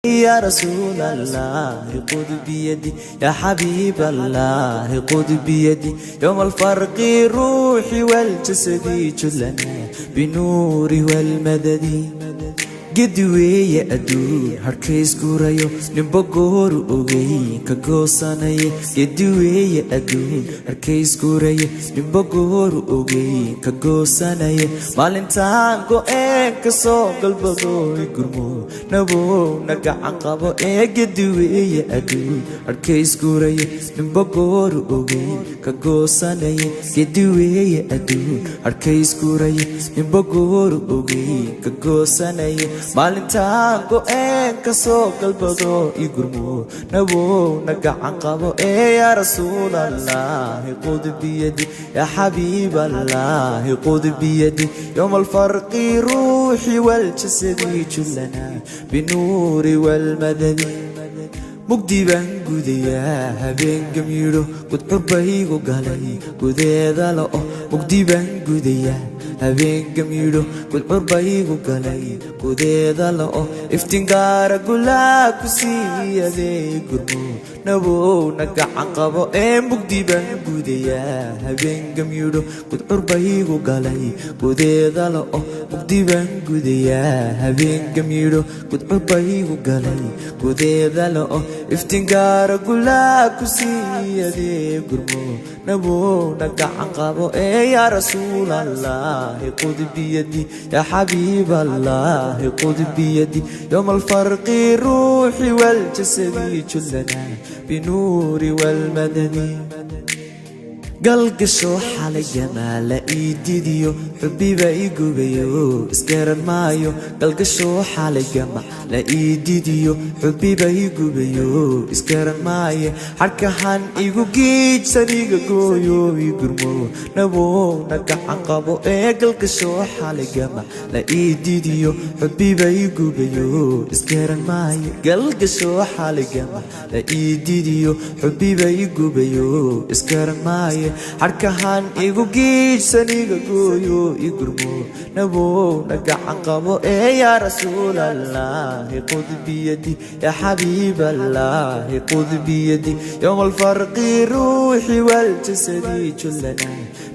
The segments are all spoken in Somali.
يا رسول الله خذ بيدي يا حبيب الله خذ بيدي يوم الفرق روحي والجسد كلنا بنور والمدد قدوي يا أدو هركيس كوريو نبغور أوجي كجوساني قدوي يا أدو هركيس كوريو نبغور أوجي كجوساني مالنتان كو كسو قلبو يقرمو نبو نقع عقبو قدوي يا أدو هركيس كوريو نبغور أوجي كجوساني قدوي يا أدو هركيس كوريو نبغور أوجي كجوساني maalintaan go'een kasoo galbado ii gurmo naboo nagacan qabo yaa rasuul allah khud biyadi ya xabiib allah khud biyadi yawm alfarq ruuxi wal jasadi kullana binuuri wal madadi mugdi baan gudayaa habeen gamiiro gudcur baygu galay gudeeda la'o mugdi baan gudayaa habeen gamiiro gudcur baygu galay gudeeda la'o iftingaara gulaa ku siiyadee gurmo naboo nagacan qabo mugdi baan gudayaa habeen gamiiro gudcur baygu galay gudeeda la'o mugdi baan gudayaa habeen gamiiro gudcur baygu galay gudeeda la'o iftingaara gulaa ku siiyadee gurmo naboo nagacan qabo yaa rasuul allah khud biyadi ya xabiib allah khud biyadi yawm alfarq ruuxi waljasadi kullana binuuri walmadadi قلقشو حالي جمال ايديديو حبي بيقوبيو اسكرن مايو قلقشو حالي جمال ايديديو حبي بيقوبيو اسكرن مايو حركهان ايقو جيج سريقا قويو يقرمو نبو نقع عنقبو قلقشو حالي جمال ايديديو حبي بيقوبيو اسكرن مايو قلقشو حالي جمال ايديديو حبي بيقوبيو اسكرن مايو حركهان إيجو جيج سنيجا قويو يقرمو نبو نقع قبو يا رسول الله خذ بيدي يا حبيب الله خذ بيدي يوم الفرق روحي والجسد كلنا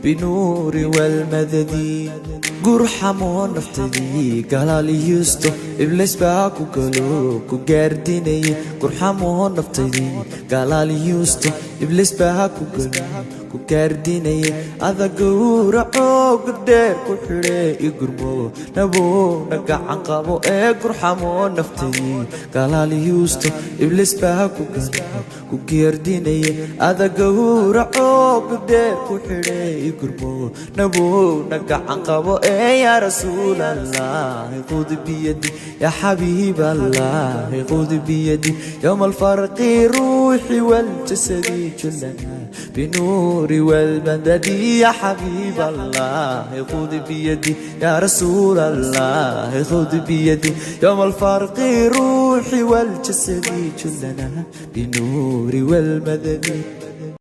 بنور والمدد قرحمو نفتدي قالالي يستو إبليس باكو قلو كو قارديني قرحمو نفتدي قالالي يستو إبليس باكو قلو ku kaardinay ada gowraco gudheer ku xidhay igurmo naboo nagacan qabo gurxamo naftay galaaliyuusto ibliis baa ku kaardinay ada gowraco gudheer ku xidhay igurmo naboo nagacan qabo ya rasuul allah khud biyadi ya xabiib allah khud biyadi yawm alfarq ruuxi wal jasadi kullana بنور والمدد يا حبيب الله خذ بيدي يا رسول الله خذ بيدي يوم الفرق روحي والجسد كلنا بنور والمدد